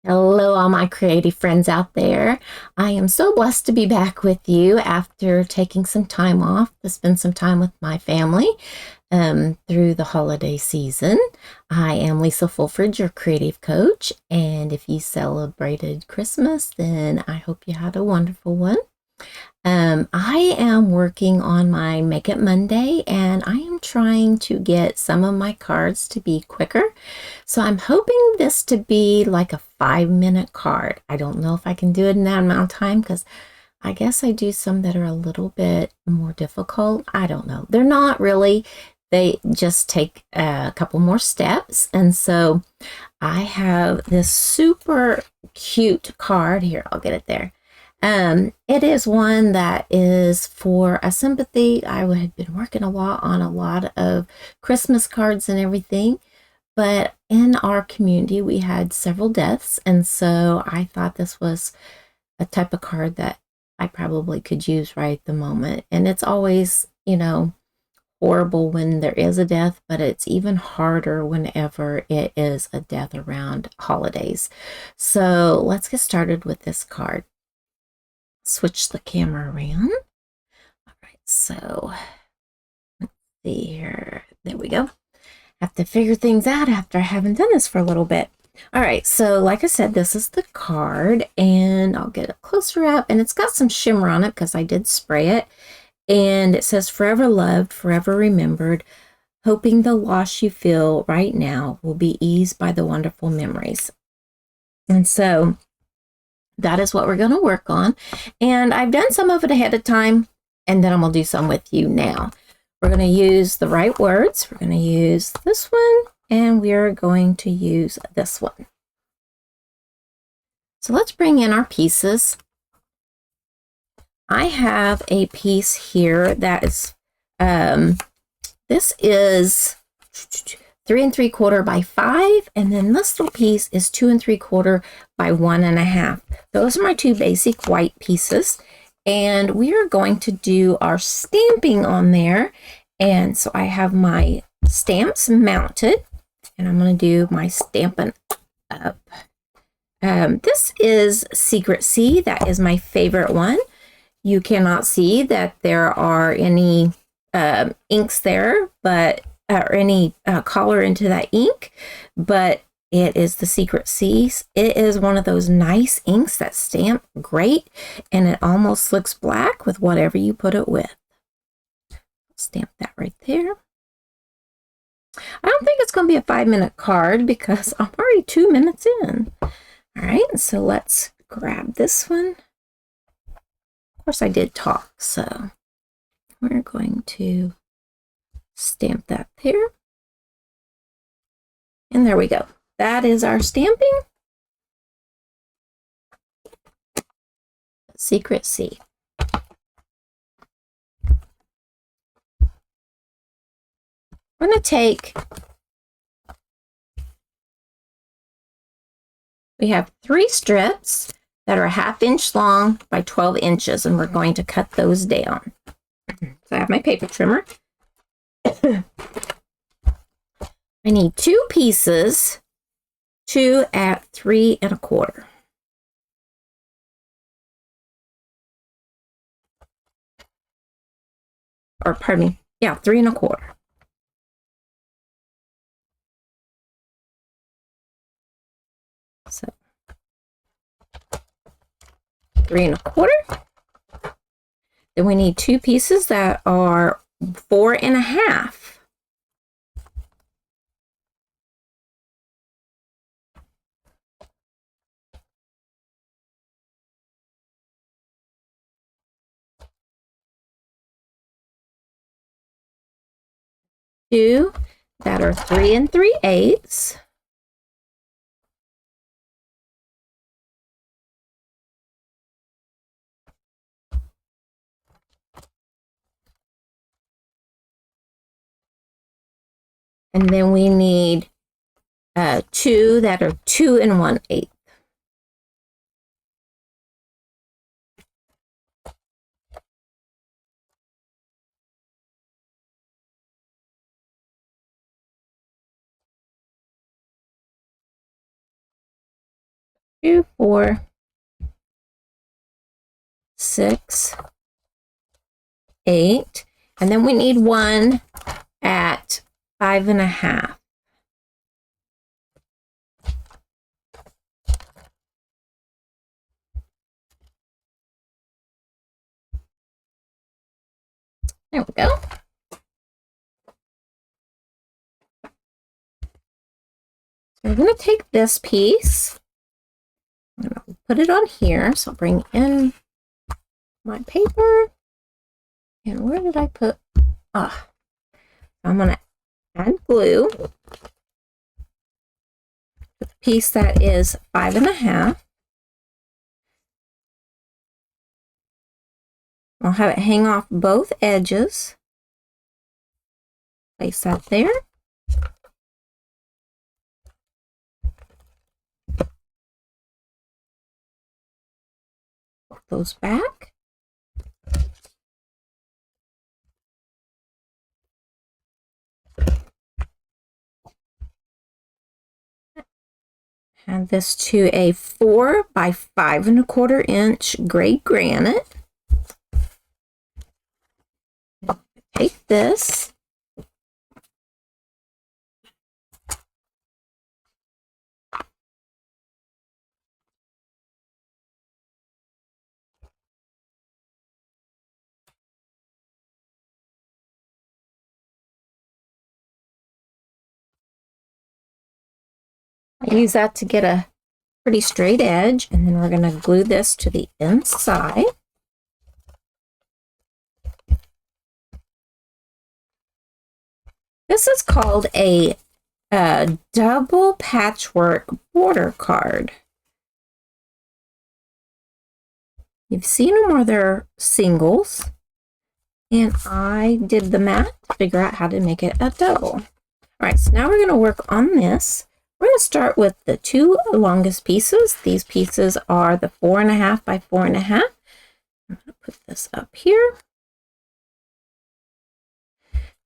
Hello, all my creative friends out there. I am so blessed to be back with you after taking some time off to spend some time with my family through the holiday season. I am Lisa Fulford, your creative coach, and if you celebrated Christmas, then I hope you had a wonderful one. I am working on my Make It Monday, and I am trying to get some of my cards to be quicker. So I'm hoping this to be like a 5-minute card. I don't know if I can do it in that amount of time because I guess I do some that are a little bit more difficult. I don't know. They're not really. They just take a couple more steps. And so I have this super cute card here. I'll get it there. It is one that is for a sympathy. I had been working a lot on a lot of Christmas cards and everything, but in our community we had several deaths, and so I thought this was a type of card that I probably could use right at the moment. And it's always, horrible when there is a death, but it's even harder whenever it is a death around holidays. So let's get started with this card. Switch the camera around. All right, so let's see here. There we go. Have to figure things out after I haven't done this for a little bit. All right, so like I said, this is the card, and I'll get it closer up, and it's got some shimmer on it because I did spray it, and it says forever loved, forever remembered, hoping the loss you feel right now will be eased by the wonderful memories. And so that is what we're going to work on. And I've done some of it ahead of time, and then I'm going to do some with you now. We're going to use the right words. We're going to use this one, and we're going to use this one. So let's bring in our pieces. I have a piece here that is, this is 3 3/4 by 5, and then this little piece is 2 3/4 by 1.5. Those are my two basic white pieces, and we are going to do our stamping on there. And so I have my stamps mounted, and I'm going to do my Stampin' Up. This is Secret C. That is my favorite one. You cannot see that there are any inks there, but or any color into that ink, but it is the Secret C's. It is one of those nice inks that stamp great, and it almost looks black with whatever you put it with. Stamp that right there. I don't think it's going to be a 5-minute card because I'm already 2 minutes in. All right, so let's grab this one. Of course, I did talk, so we're going to stamp that there. And there we go. That is our stamping. Secret C. We're going to take, we have 3 strips that are 1/2 inch long by 12 inches, and we're going to cut those down. So I have my paper trimmer. I need 2 pieces, 2 at 3 1/4. Or pardon me, yeah, 3 1/4. So 3 1/4. Then we need 2 pieces that are 4 1/2. Two that are 3 3/8. And then we need 2 that are 2 1/8. 2, 4, 6, 8, and then we need one at 5.5. There we go. So we're going to take this piece, I'm going to put it on here. So I'll bring in my paper. And where did I put? I'm going to add glue. The piece that is 5.5. I'll have it hang off both edges. Place that there. Put those back. Add this to a 4 by 5.25 inch gray granite. Take this. I use that to get a pretty straight edge, and then we're going to glue this to the inside. This is called a double patchwork border card. You've seen them where they're singles, and I did the math to figure out how to make it a double. All right, so now we're going to work on this. We're going to start with the 2 longest pieces. These pieces are the 4.5 by 4.5. I'm going to put this up here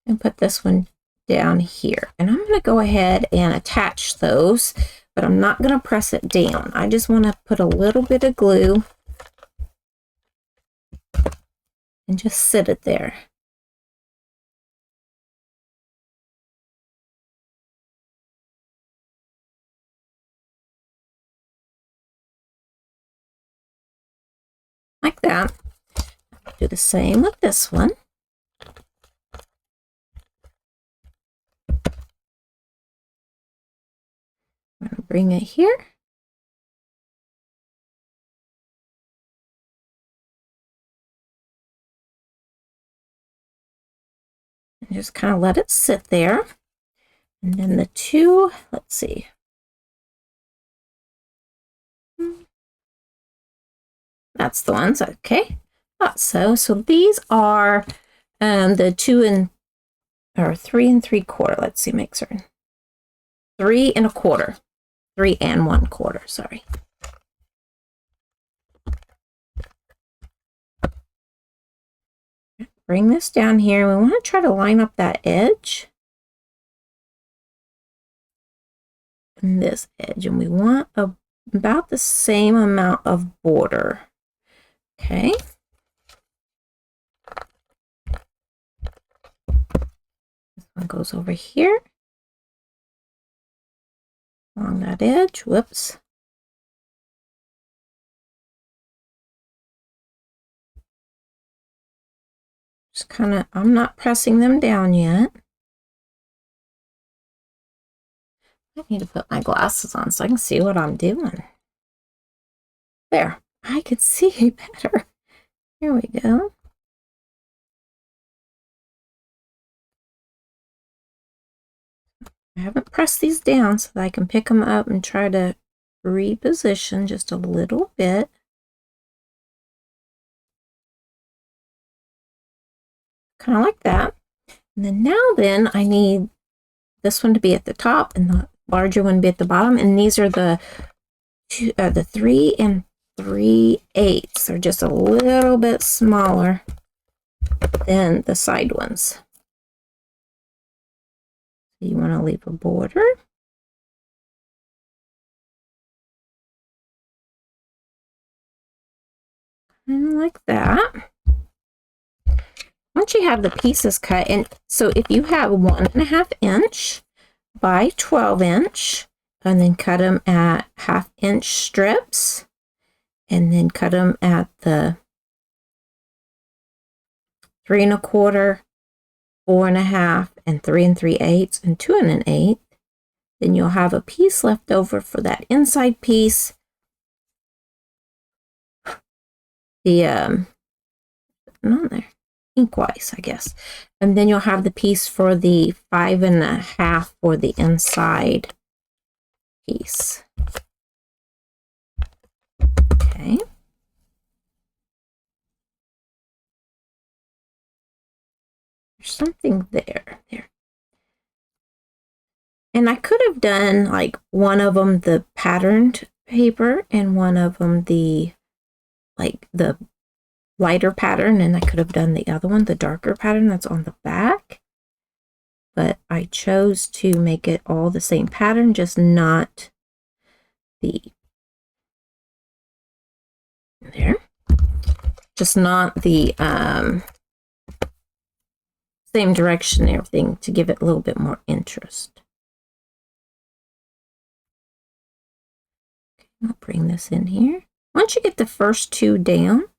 and put this one down here. And I'm going to go ahead and attach those, but I'm not going to press it down. I just want to put a little bit of glue and just sit it there. Like that. Do the same with this one. I'm going to bring it here. And just kind of let it sit there. And then the 2, let's see. That's the ones, okay. Thought so. So these are the 3 3/4. Let's see, make certain. 3 1/4. 3 1/4, sorry. Bring this down here. We want to try to line up that edge. And this edge. And we want about the same amount of border. Okay. This one goes over here. Along that edge. Whoops. Just kind of, I'm not pressing them down yet. I need to put my glasses on so I can see what I'm doing. There, I can see better. Here we go. I haven't pressed these down so that I can pick them up and try to reposition just a little bit. Kind of like that. And then I need this one to be at the top and the larger one to be at the bottom. And these are the 3 3/8. They're just a little bit smaller than the side ones. So you want to leave a border. And like that. Once you have the pieces cut, and so if you have 1.5 inch by 12 inch, and then cut them at 1/2 inch strips, and then cut them at the 3 1/4, 4 1/2, and 3 3/8, and 2 1/8. Then you'll have a piece left over for that inside piece. The on there, inkwise, I guess. And then you'll have the piece for the 5 1/2 for the inside piece. Okay. There's something there. And I could have done like one of them the patterned paper and one of them the lighter pattern, and I could have done the other one, the darker pattern that's on the back. But I chose to make it all the same pattern, just not the same direction and everything, to give it a little bit more interest. Okay, I'll bring this in here. Once you get the first two down,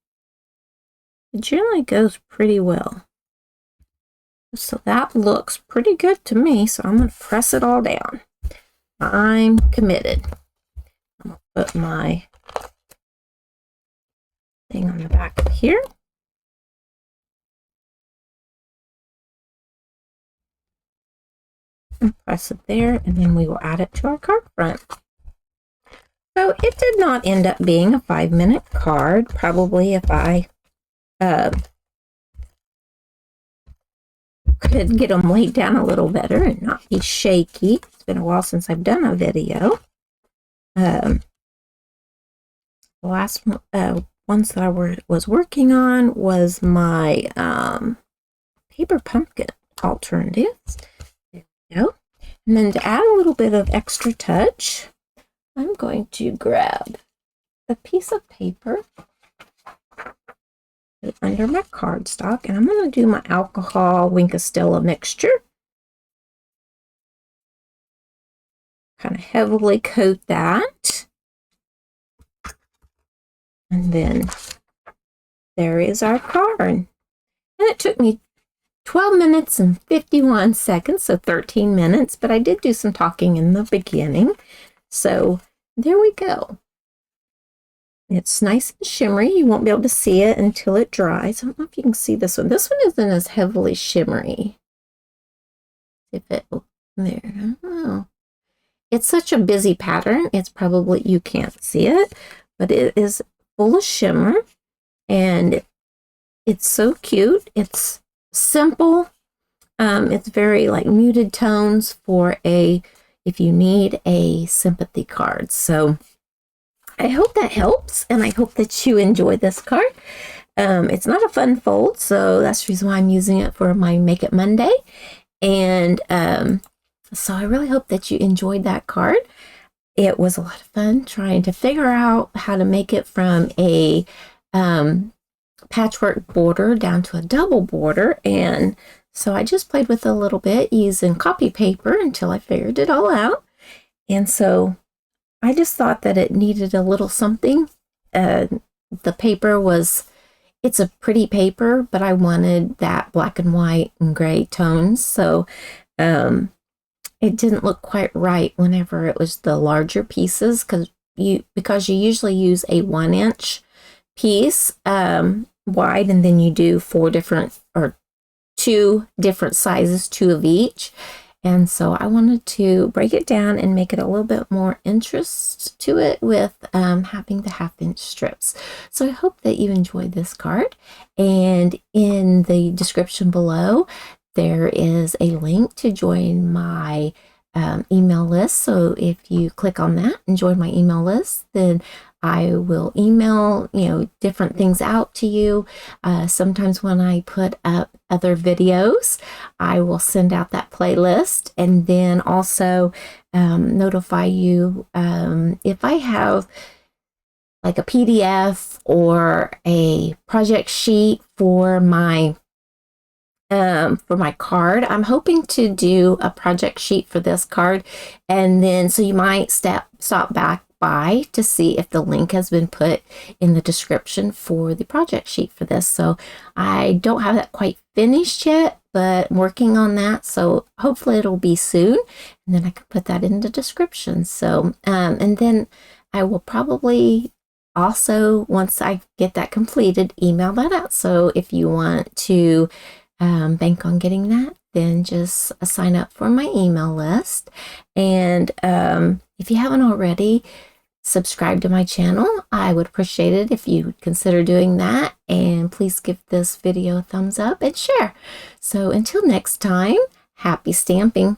it generally goes pretty well. So that looks pretty good to me, so I'm going to press it all down. I'm committed. I'm going to put my thing on the back of here. And press it there, and then we will add it to our card front. So it did not end up being a 5-minute card. Probably if I could get them laid down a little better and not be shaky. It's been a while since I've done a video. The last ones that I was working on was my paper pumpkin alternatives. There we go. And then to add a little bit of extra touch, I'm going to grab a piece of paper under my cardstock, and I'm going to do my alcohol Winkostella mixture. Kind of heavily coat that. And then there is our card. And it took me 12 minutes and 51 seconds, so 13 minutes, but I did do some talking in the beginning. So there we go. It's nice and shimmery. You won't be able to see it until it dries. I don't know if you can see this one. This one isn't as heavily shimmery. If it, there, oh. It's such a busy pattern. It's probably, you can't see it, but it is full of shimmer, and it's so cute. It's simple. It's very like muted tones for if you need a sympathy card. So I hope that helps, and I hope that you enjoy this card. It's not a fun fold, so that's the reason why I'm using it for my Make It Monday. And so I really hope that you enjoyed that card. It was a lot of fun trying to figure out how to make it from a patchwork border down to a double border. And so I just played with it a little bit using copy paper until I figured it all out. And so I just thought that it needed a little something. The paper it's a pretty paper, but I wanted that black and white and gray tones. So it didn't look quite right whenever it was the larger pieces, because you usually use a 1-inch piece wide, and then you do 2 different sizes, 2 of each. And so I wanted to break it down and make it a little bit more interest to it with having the 1/2-inch strips. So I hope that you enjoyed this card. And in the description below, there is a link to join my email list. So if you click on that and join my email list, then I will email, different things out to you. Sometimes when I put up other videos, I will send out that playlist, and then also notify you if I have like a PDF or a project sheet for my card. I'm hoping to do a project sheet for this card, and then so you might stop back by to see if the link has been put in the description for the project sheet for this. So I don't have that quite finished yet, but I'm working on that, so hopefully it'll be soon, and then I can put that in the description. So and then I will probably also, once I get that completed, email that out. So if you want to bank on getting that, then just sign up for my email list. And if you haven't already, subscribe to my channel. I would appreciate it if you would consider doing that. And please give this video a thumbs up and share. So until next time, happy stamping.